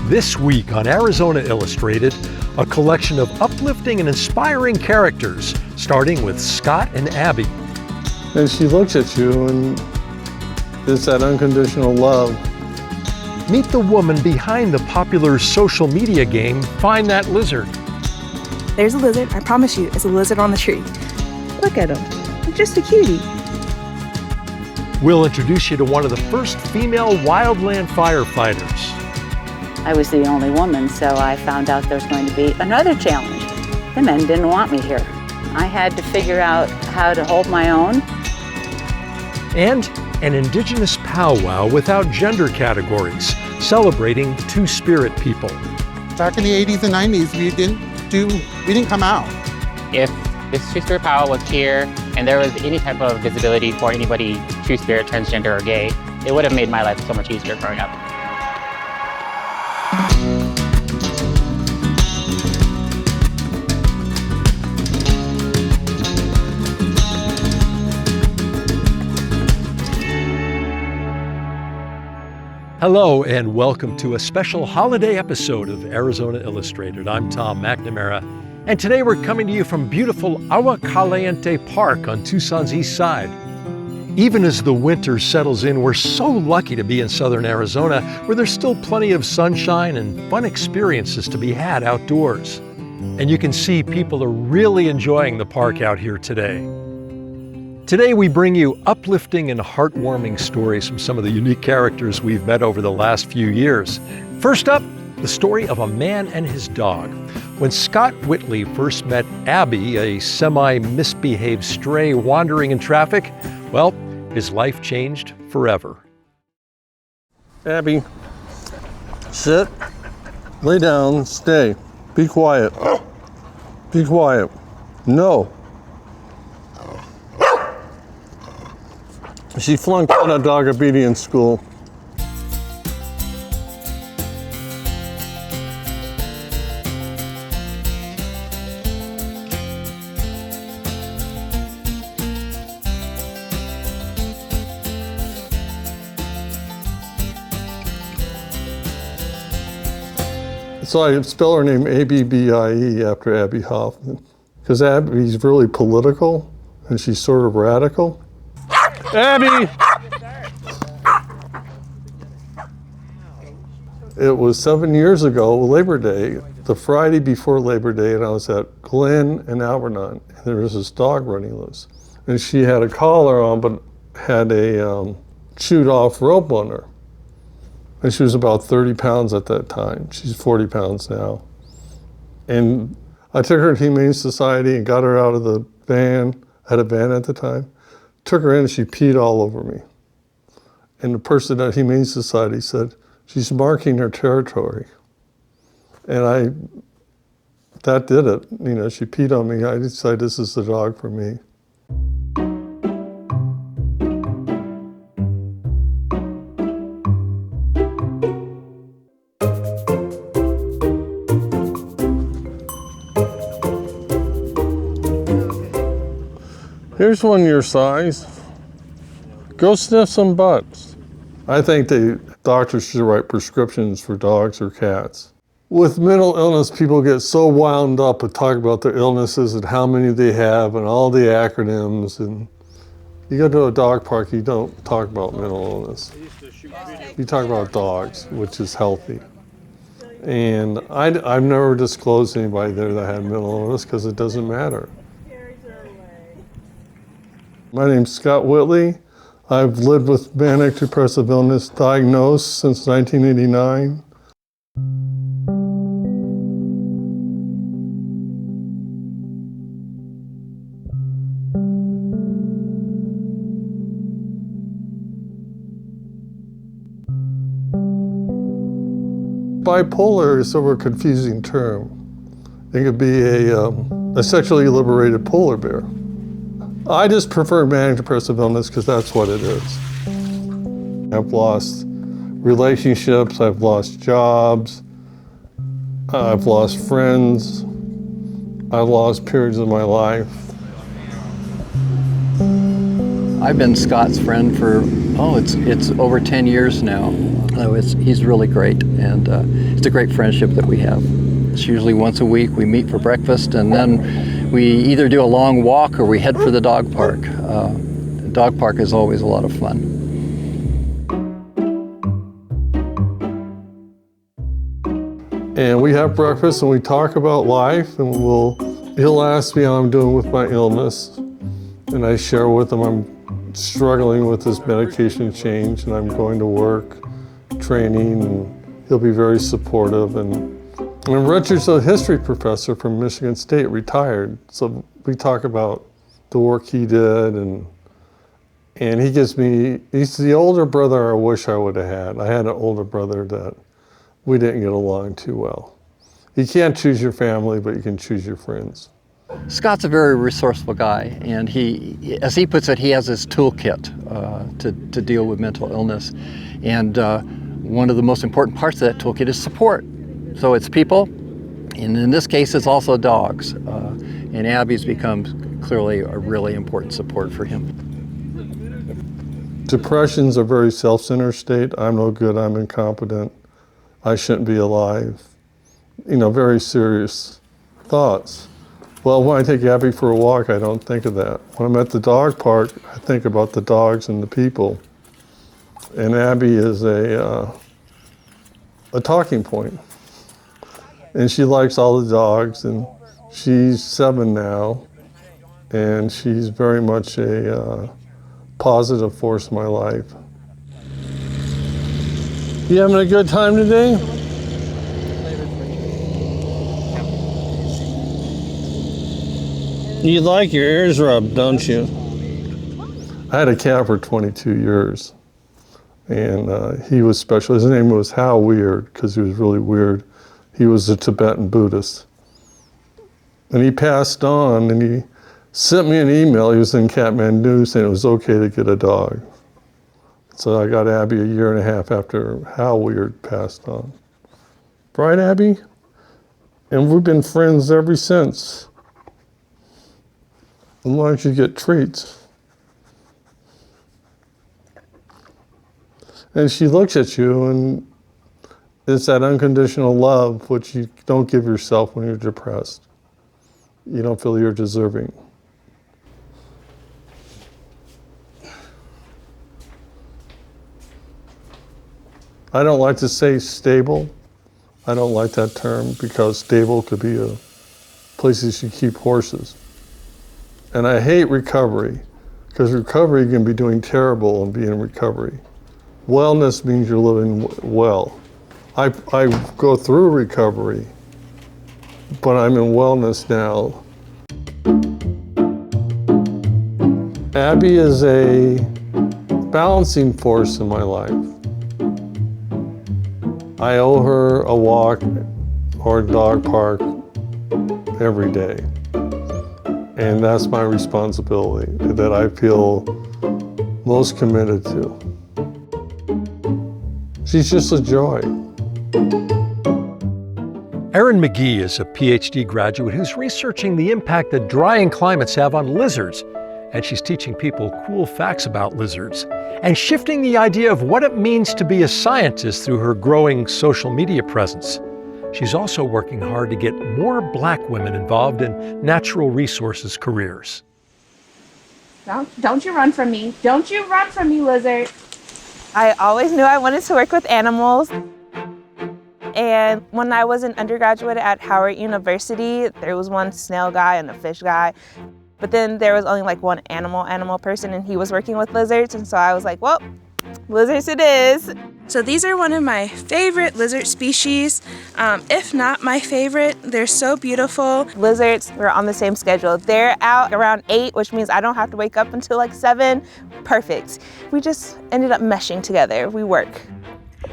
This week on Arizona Illustrated, a collection of uplifting and inspiring characters, starting with Scott and Abbie. And she looks at you and it's that unconditional love. Meet the woman behind the popular social media game, Find That Lizard. There's a lizard, I promise you, it's a lizard on the tree. Look at him, he's just a cutie. We'll introduce you to one of the first female wildland firefighters. I was the only woman, so I found out there was going to be another challenge. The men didn't want me here. I had to figure out how to hold my own. And an indigenous powwow without gender categories, celebrating Two Spirit people. Back in the 80s and 90s, we didn't come out. If this Two Spirit Powwow was here and there was any type of visibility for anybody Two Spirit, transgender, or gay, it would have made my life so much easier growing up. Hello and welcome to a special holiday episode of Arizona Illustrated. I'm Tom McNamara, and today we're coming to you from beautiful Agua Caliente Park on Tucson's east side. Even as the winter settles in, we're so lucky to be in southern Arizona, where there's still plenty of sunshine and fun experiences to be had outdoors. And you can see people are really enjoying the park out here today. Today we bring you uplifting and heartwarming stories from some of the unique characters we've met over the last few years. First up, the story of a man and his dog. When Scott Whitley first met Abbie, a semi-misbehaved stray wandering in traffic, well, his life changed forever. Abbie, sit, lay down, stay, be quiet. Be quiet. No. She flunked out of dog obedience school. So I spell her name A-B-B-I-E after Abbie Hoffman, because Abbie's really political and she's sort of radical. Abbie! It was 7 years ago, Labor Day, the Friday before Labor Day, and I was at Glen and Alvernon, and there was this dog running loose. And she had a collar on, but had a chewed off rope on her. And she was about 30 pounds at that time. She's 40 pounds now. And I took her to Humane Society and got her out of the van. I had a van at the time. Took her in and she peed all over me. And the person at Humane Society said, she's marking her territory. And that did it. You know, she peed on me. I decided this is the dog for me. Here's one your size. Go sniff some butts. I think the doctors should write prescriptions for dogs or cats. With mental illness, people get so wound up and talk about their illnesses and how many they have and all the acronyms. And you go to a dog park, you don't talk about mental illness. You talk about dogs, which is healthy. And I've never disclosed to anybody there that had mental illness because it doesn't matter. My name's Scott Whitley. I've lived with manic depressive illness diagnosed since 1989. Bipolar is sort of a confusing term. It could be a sexually liberated polar bear. I just prefer manic depressive illness because that's what it is. I've lost relationships, I've lost jobs, I've lost friends, I've lost periods of my life. I've been Scott's friend for Oh, it's over 10 years now. He's really great, and it's a great friendship that we have. It's usually once a week. We meet for breakfast, and then we either do a long walk or we head for the dog park. The dog park is always a lot of fun. And we have breakfast and we talk about life, and he'll ask me how I'm doing with my illness, and I share with him I'm struggling with this medication change and I'm going to work, training, and he'll be very supportive. And Richard's a history professor from Michigan State, retired, so we talk about the work he did, and he's the older brother I wish I would have had. I had an older brother that we didn't get along too well. You can't choose your family, but you can choose your friends. Scott's a very resourceful guy, and he, as he puts it, he has his toolkit to deal with mental illness. And one of the most important parts of that toolkit is support. So it's people, and in this case, it's also dogs. And Abbie's become clearly a really important support for him. Depression's a very self-centered state. I'm no good, I'm incompetent, I shouldn't be alive. Very serious thoughts. Well, when I take Abbie for a walk, I don't think of that. When I'm at the dog park, I think about the dogs and the people. And Abbie is a talking point. And she likes all the dogs, and she's 7 now, and she's very much a positive force in my life. You having a good time today? You like your ears rubbed, don't you? I had a cat for 22 years, and he was special. His name was How Weird, because he was really weird. He was a Tibetan Buddhist. And he passed on, and he sent me an email. He was in Kathmandu saying it was okay to get a dog. So I got Abbie a year and a half after How Weird passed on. Right, Abbie? And we've been friends ever since. As long as you get treats. And she looks at you, and it's that unconditional love which you don't give yourself when you're depressed. You don't feel you're deserving. I don't like to say stable. I don't like that term, because stable could be a places you keep horses. And I hate recovery, because recovery you can be doing terrible and be in recovery. Wellness means you're living well. I go through recovery, but I'm in wellness now. Abbie is a balancing force in my life. I owe her a walk or a dog park every day. And that's my responsibility that I feel most committed to. She's just a joy. Aon McGee is a PhD graduate who's researching the impact that drying climates have on lizards. And she's teaching people cool facts about lizards and shifting the idea of what it means to be a scientist through her growing social media presence. She's also working hard to get more Black women involved in natural resources careers. Don't you run from me. Don't you run from me, lizard. I always knew I wanted to work with animals. And when I was an undergraduate at Howard University, there was one snail guy and a fish guy. But then there was only like one animal person, and he was working with lizards. And so I was like, well, lizards it is. So these are one of my favorite lizard species, if not my favorite. They're so beautiful. Lizards, we're on the same schedule. They're out around 8, which means I don't have to wake up until like 7. Perfect. We just ended up meshing together. We work.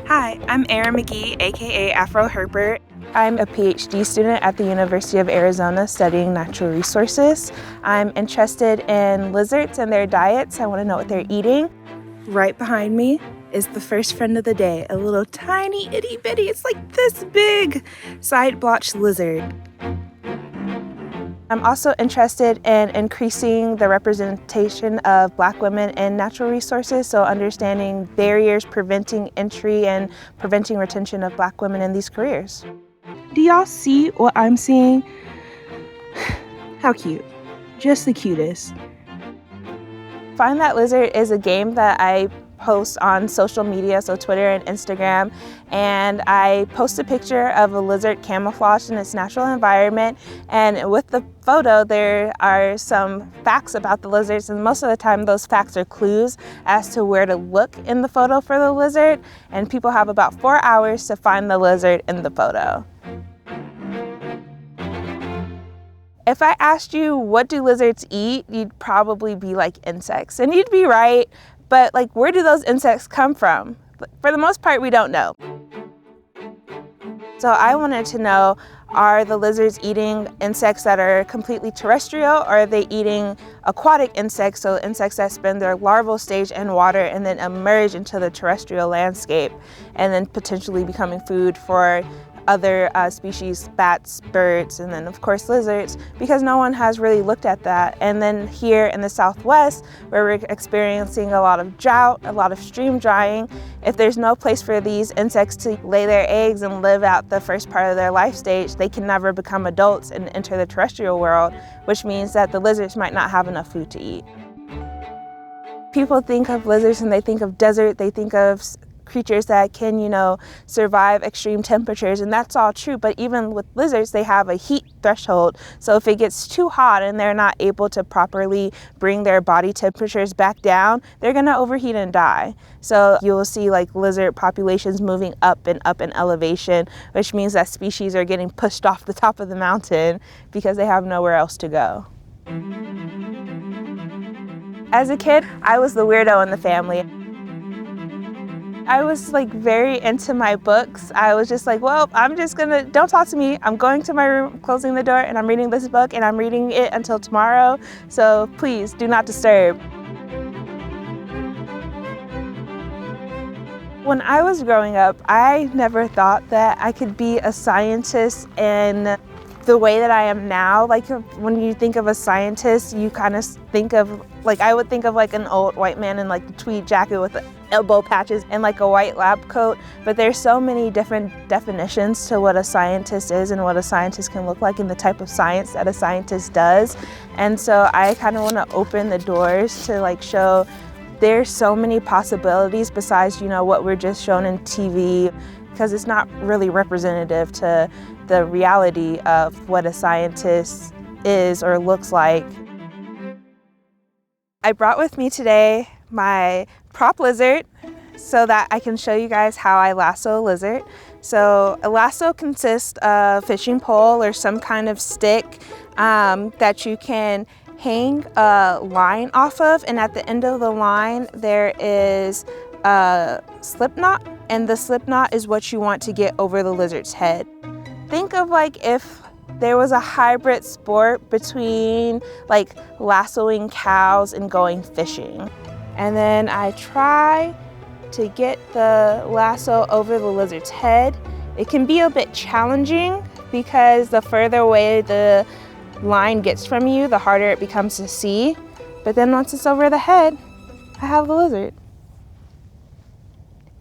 Hi, I'm Aon McGee, aka Afro Herper. I'm a PhD student at the University of Arizona studying natural resources. I'm interested in lizards and their diets. I want to know what they're eating. Right behind me is the first friend of the day, a little tiny itty bitty, it's like this big, side blotched lizard. I'm also interested in increasing the representation of Black women in natural resources, so understanding barriers preventing entry and preventing retention of Black women in these careers. Do y'all see what I'm seeing? How cute. Just the cutest. Find That Lizard is a game that I post on social media, so Twitter and Instagram, and I post a picture of a lizard camouflaged in its natural environment, and with the photo there are some facts about the lizards, and most of the time those facts are clues as to where to look in the photo for the lizard, and people have about 4 hours to find the lizard in the photo. If I asked you what do lizards eat, you'd probably be like insects, and you'd be right. But like, where do those insects come from? For the most part, we don't know. So I wanted to know, are the lizards eating insects that are completely terrestrial, or are they eating aquatic insects, so insects that spend their larval stage in water and then emerge into the terrestrial landscape, and then potentially becoming food for other species, bats, birds, and then of course lizards, because no one has really looked at that. And then here in the Southwest, where we're experiencing a lot of drought, a lot of stream drying, if there's no place for these insects to lay their eggs and live out the first part of their life stage, they can never become adults and enter the terrestrial world, which means that the lizards might not have enough food to eat. People think of lizards and they think of desert, they think of creatures that can, survive extreme temperatures, and that's all true, but even with lizards, they have a heat threshold. So if it gets too hot and they're not able to properly bring their body temperatures back down, they're gonna overheat and die. So you will see like lizard populations moving up in elevation, which means that species are getting pushed off the top of the mountain because they have nowhere else to go. As a kid, I was the weirdo in the family. I was like very into my books. I was just like, well, don't talk to me. I'm going to my room, closing the door, and I'm reading this book, and I'm reading it until tomorrow. So please do not disturb. When I was growing up, I never thought that I could be a scientist in the way that I am now. Like when you think of a scientist, you kind of think of, like I would think of like an old white man in like the tweed jacket with the elbow patches and like a white lab coat, but there's so many different definitions to what a scientist is and what a scientist can look like and the type of science that a scientist does. And so I kind of want to open the doors to like show there's so many possibilities besides, what we're just shown in TV, because it's not really representative to the reality of what a scientist is or looks like. I brought with me today my prop lizard so that I can show you guys how I lasso a lizard. So a lasso consists of a fishing pole or some kind of stick that you can hang a line off of, and at the end of the line there is a slip knot, and the slip knot is what you want to get over the lizard's head. Think of like if there was a hybrid sport between like lassoing cows and going fishing. And then I try to get the lasso over the lizard's head. It can be a bit challenging because the further away the line gets from you, the harder it becomes to see. But then once it's over the head, I have the lizard.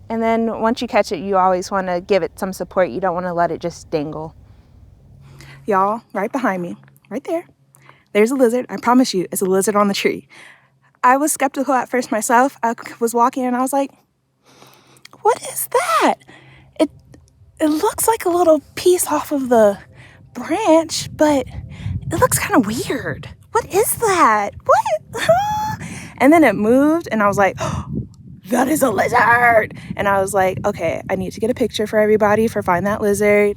And then once you catch it, you always want to give it some support. You don't want to let it just dangle. Y'all, right behind me, right there, there's a lizard. I promise you, it's a lizard on the tree. I was skeptical at first myself. I was walking and I was like, what is that? It looks like a little piece off of the branch, but it looks kind of weird. What is that? What? And then it moved and I was like, oh, that is a lizard. And I was like, okay, I need to get a picture for everybody for Find That Lizard.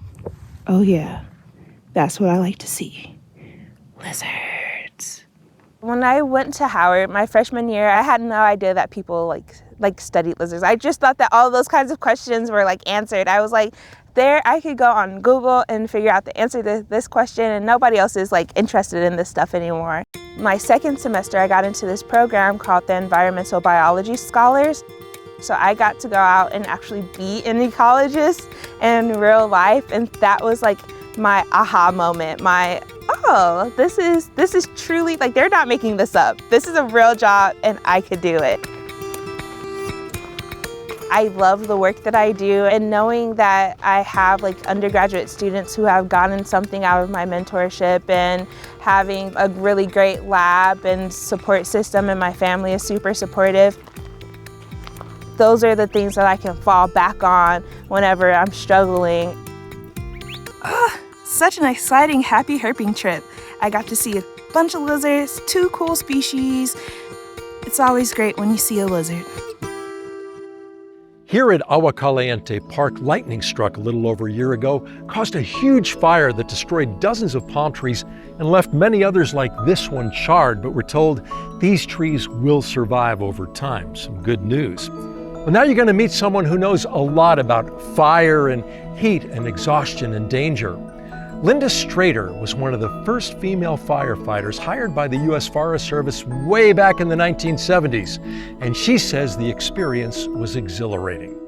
Oh yeah, that's what I like to see. Lizards. When I went to Howard my freshman year, I had no idea that people like studied lizards. I just thought that all those kinds of questions were like answered. I was like, I could go on Google and figure out the answer to this question, and nobody else is like interested in this stuff anymore. My second semester, I got into this program called the Environmental Biology Scholars. So I got to go out and actually be an ecologist in real life, and that was like my aha moment, real. This is truly, like, they're not making this up. This is a real job and I could do it. I love the work that I do, and knowing that I have like undergraduate students who have gotten something out of my mentorship, and having a really great lab and support system, and my family is super supportive. Those are the things that I can fall back on whenever I'm struggling. Such an exciting, happy herping trip. I got to see a bunch of lizards, 2 cool species. It's always great when you see a lizard. Here at Agua Caliente Park, lightning struck a little over a year ago, caused a huge fire that destroyed dozens of palm trees and left many others like this one charred, but we're told these trees will survive over time. Some good news. Well, now you're going to meet someone who knows a lot about fire and heat and exhaustion and danger. Linda Strader was one of the first female firefighters hired by the U.S. Forest Service way back in the 1970s, and she says the experience was exhilarating.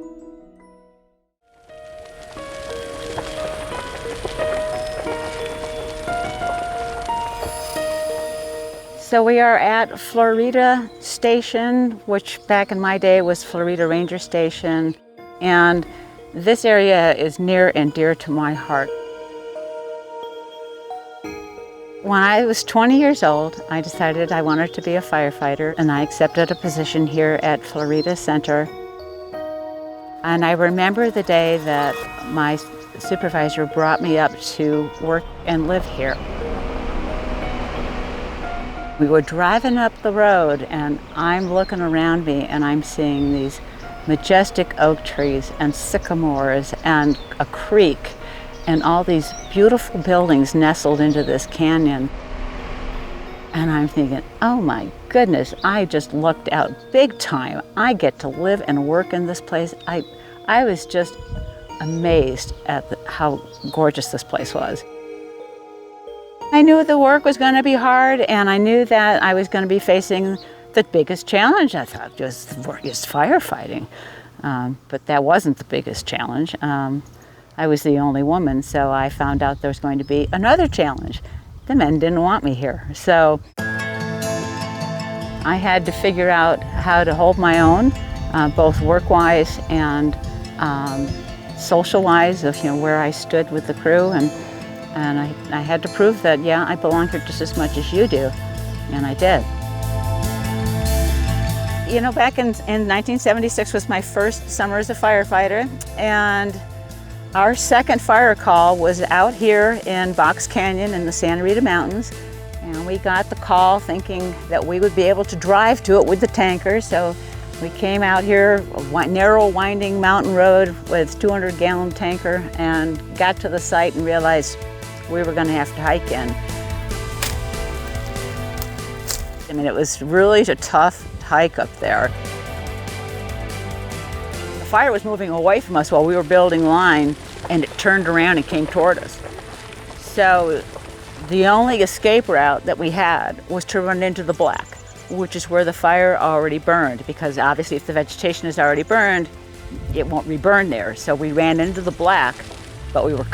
So we are at Florence Station, which back in my day was Florida Ranger Station, and this area is near and dear to my heart. When I was 20 years old, I decided I wanted to be a firefighter, and I accepted a position here at Florida Center. And I remember the day that my supervisor brought me up to work and live here. We were driving up the road, and I'm looking around me, and I'm seeing these majestic oak trees and sycamores and a creek and all these beautiful buildings nestled into this canyon. And I'm thinking, oh my goodness, I just lucked out big time. I get to live and work in this place. I was just amazed at how gorgeous this place was. I knew the work was going to be hard, and I knew that I was going to be facing the biggest challenge, I thought, was firefighting. But that wasn't the biggest challenge. I was the only woman, so I found out there was going to be another challenge. The men didn't want me here. So I had to figure out how to hold my own, both work-wise and social-wise, of where I stood with the crew. And I had to prove that, yeah, I belong here just as much as you do, and I did. Back in 1976 was my first summer as a firefighter, and our second fire call was out here in Box Canyon in the Santa Rita Mountains, and we got the call thinking that we would be able to drive to it with the tanker. So we came out here, a narrow winding mountain road with 200-gallon tanker, and got to the site and realized we were going to have to hike in. I mean, it was really a tough hike up there. The fire was moving away from us while we were building line, and it turned around and came toward us. So the only escape route that we had was to run into the black, which is where the fire already burned, because obviously if the vegetation is already burned, it won't reburn there. So we ran into the black, but we were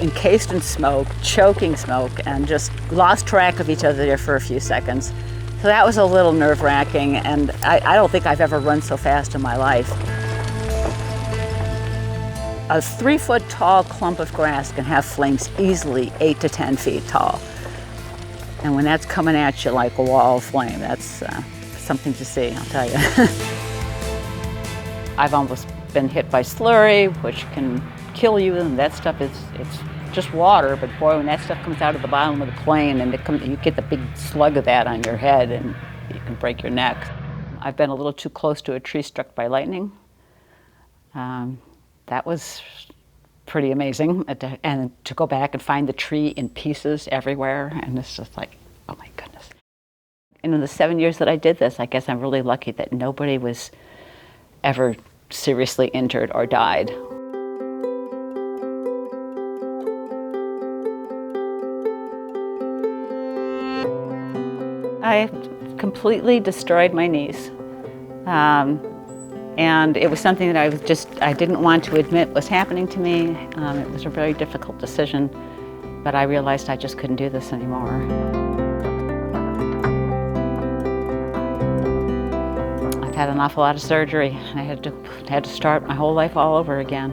encased in smoke, choking smoke, and just lost track of each other there for a few seconds. So that was a little nerve-wracking, and I don't think I've ever run so fast in my life. A 3-foot tall clump of grass can have flames easily 8 to 10 feet tall. And when that's coming at you like a wall of flame, that's something to see, I'll tell you. I've almost been hit by slurry, which can kill you, and that stuff it's just water, but boy, when that stuff comes out of the bottom of the plane and you get the big slug of that on your head, and you can break your neck. I've been a little too close to a tree struck by lightning. That was pretty amazing, and to go back and find the tree in pieces everywhere, and it's just like, oh my goodness. And in the 7 years that I did this, I guess I'm really lucky that nobody was ever seriously injured or died. I completely destroyed my knees. And it was something that I didn't want to admit was happening to me. It was a very difficult decision. But I realized I just couldn't do this anymore. I've had an awful lot of surgery. I had to start my whole life all over again.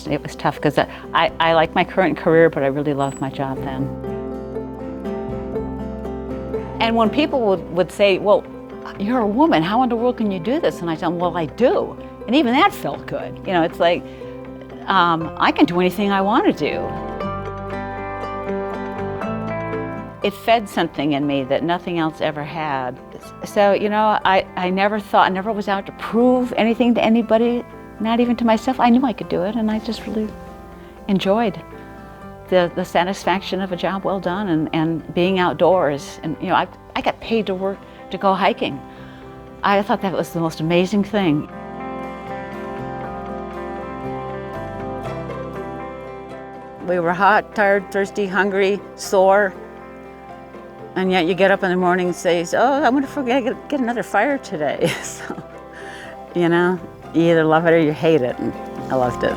It was tough because I like my current career, but I really loved my job then. And when people would say, well, you're a woman, how in the world can you do this? And I tell them, well, I do. And even that felt good. You know, it's like, I can do anything I want to do. It fed something in me that nothing else ever had. So, you know, I never was out to prove anything to anybody, not even to myself. I knew I could do it, and I just really enjoyed the satisfaction of a job well done and being outdoors. And, you know, I got paid to go hiking. I thought that was the most amazing thing. We were hot, tired, thirsty, hungry, sore. And yet you get up in the morning and say, oh, I'm gonna get another fire today. So, you know, you either love it or you hate it, and I loved it.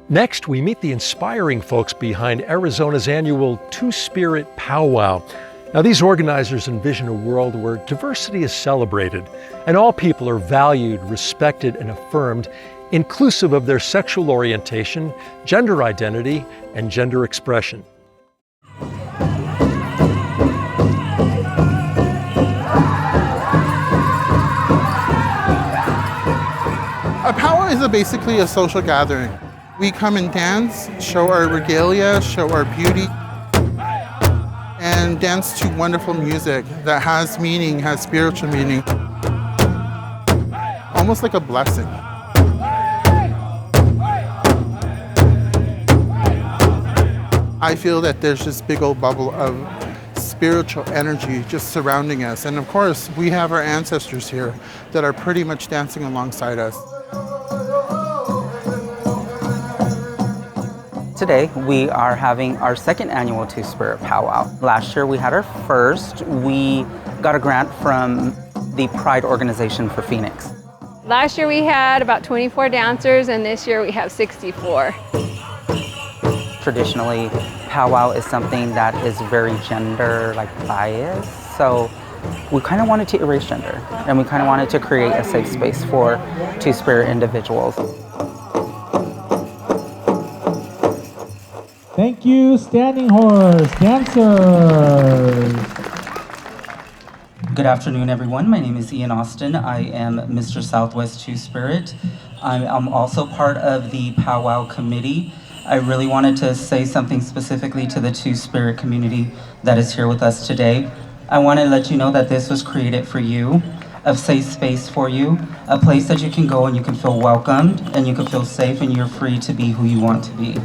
Next, we meet the inspiring folks behind Arizona's annual Two Spirit Powwow. Now, these organizers envision a world where diversity is celebrated and all people are valued, respected, and affirmed, inclusive of their sexual orientation, gender identity, and gender expression. A powwow is basically a social gathering. We come and dance, show our regalia, show our beauty, and dance to wonderful music that has meaning, has spiritual meaning. Almost like a blessing. I feel that there's this big old bubble of spiritual energy just surrounding us. And of course, we have our ancestors here that are pretty much dancing alongside us. Today, we are having our second annual Two Spirit Powwow. Last year, we had our first. We got a grant from the Pride Organization for Phoenix. Last year, we had about 24 dancers, and this year we have 64. Traditionally, powwow is something that is very gender biased. So we kind of wanted to erase gender, and we kind of wanted to create a safe space for Two-Spirit individuals. Thank you, Standing Horse dancers. Good afternoon, everyone. My name is Ian Austin. I am Mr. Southwest Two-Spirit. I'm also part of the powwow committee. I really wanted to say something specifically to the Two-Spirit community that is here with us today. I want to let you know that this was created for you, a safe space for you, a place that you can go and you can feel welcomed and you can feel safe and you're free to be who you want to be.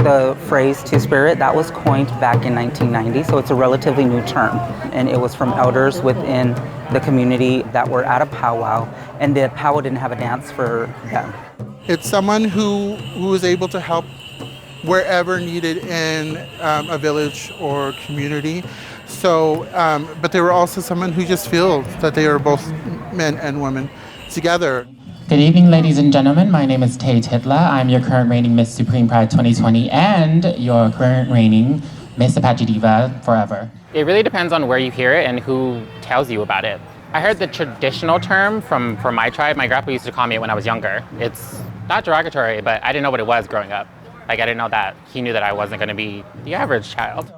The phrase Two-Spirit, that was coined back in 1990, so it's a relatively new term. And it was from elders within the community that were at a powwow, and the powwow didn't have a dance for them. It's someone who is able to help wherever needed in a village or community. So, but they were also someone who just feels that they are both men and women together. Good evening, ladies and gentlemen. My name is Tay Titla. I'm your current reigning Miss Supreme Pride 2020 and your current reigning Miss Apache Diva forever. It really depends on where you hear it and who tells you about it. I heard the traditional term from my tribe. My grandpa used to call me it when I was younger. It's not derogatory, but I didn't know what it was growing up. I didn't know that he knew that I wasn't going to be the average child.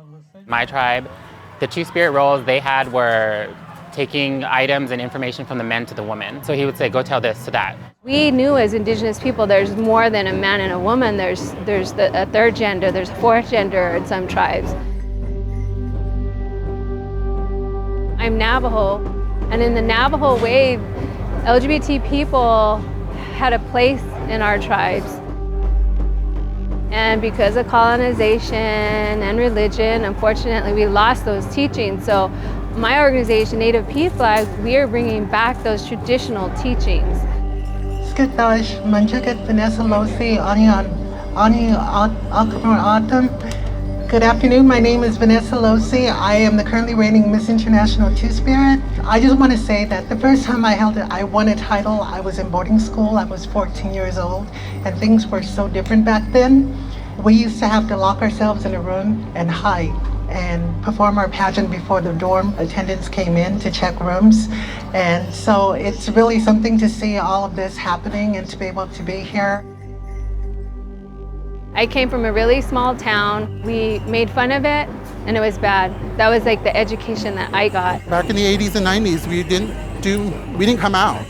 My tribe, the Two-Spirit roles they had were taking items and information from the men to the women. So he would say, go tell this to that. We knew as Indigenous people there's more than a man and a woman. There's a third gender, there's a fourth gender in some tribes. I'm Navajo, and in the Navajo way, LGBT people had a place in our tribes. And because of colonization and religion, unfortunately, we lost those teachings. So my organization, Native PFLAG, we are bringing back those traditional teachings. Skitash, Manjagat Vanessa Losi, Ani Alkamar Atam, Good afternoon, my name is Vanessa Losi. I am the currently reigning Miss International Two Spirit. I just want to say that the first time I won a title, I was in boarding school. I was 14 years old, and things were so different back then. We used to have to lock ourselves in a room and hide and perform our pageant before the dorm attendants came in to check rooms. And so it's really something to see all of this happening and to be able to be here. I came from a really small town. We made fun of it, and it was bad. That was like the education that I got. Back in the 80s and 90s, we didn't come out.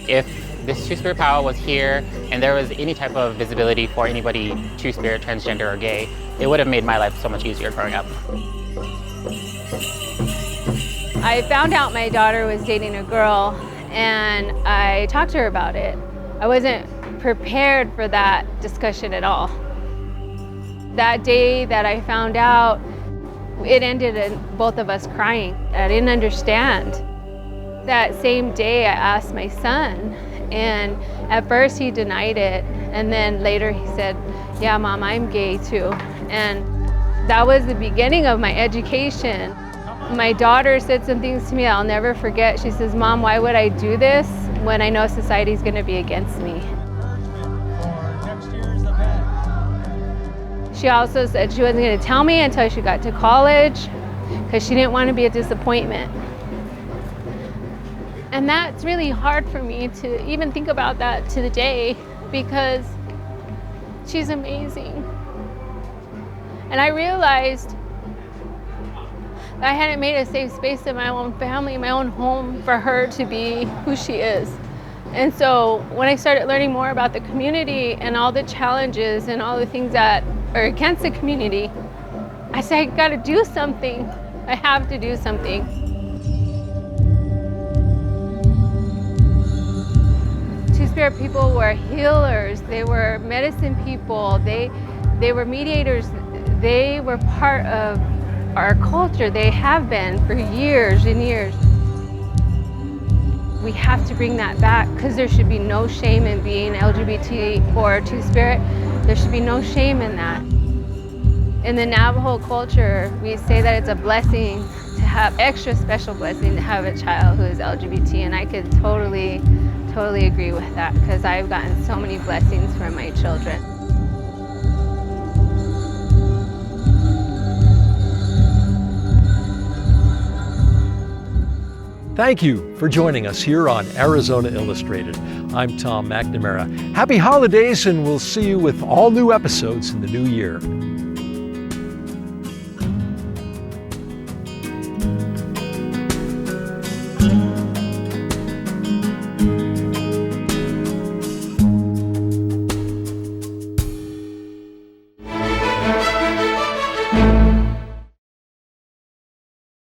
If this Two Spirit Powwow was here and there was any type of visibility for anybody Two Spirit, transgender, or gay, it would have made my life so much easier growing up. I found out my daughter was dating a girl, and I talked to her about it. I wasn't prepared for that discussion at all. That day that I found out, it ended in both of us crying. I didn't understand. That same day I asked my son, and at first he denied it, and then later he said, yeah, Mom, I'm gay too. And that was the beginning of my education. My daughter said some things to me I'll never forget. She says, Mom, why would I do this when I know society's gonna be against me? She also said she wasn't going to tell me until she got to college because she didn't want to be a disappointment. And that's really hard for me to even think about that to the day because she's amazing. And I realized that I hadn't made a safe space in my own family, my own home for her to be who she is. And so when I started learning more about the community and all the challenges and all the things that are against the community, I said, I gotta do something. I have to do something. Two Spirit people were healers. They were medicine people. They were mediators. They were part of our culture. They have been for years and years. We have to bring that back because there should be no shame in being LGBT or Two Spirit. There should be no shame in that. In the Navajo culture, we say that it's a blessing to have, extra special blessing to have a child who is LGBT, and I could totally agree with that because I've gotten so many blessings from my children. Thank you for joining us here on Arizona Illustrated. I'm Tom McNamara. Happy holidays, and we'll see you with all new episodes in the new year.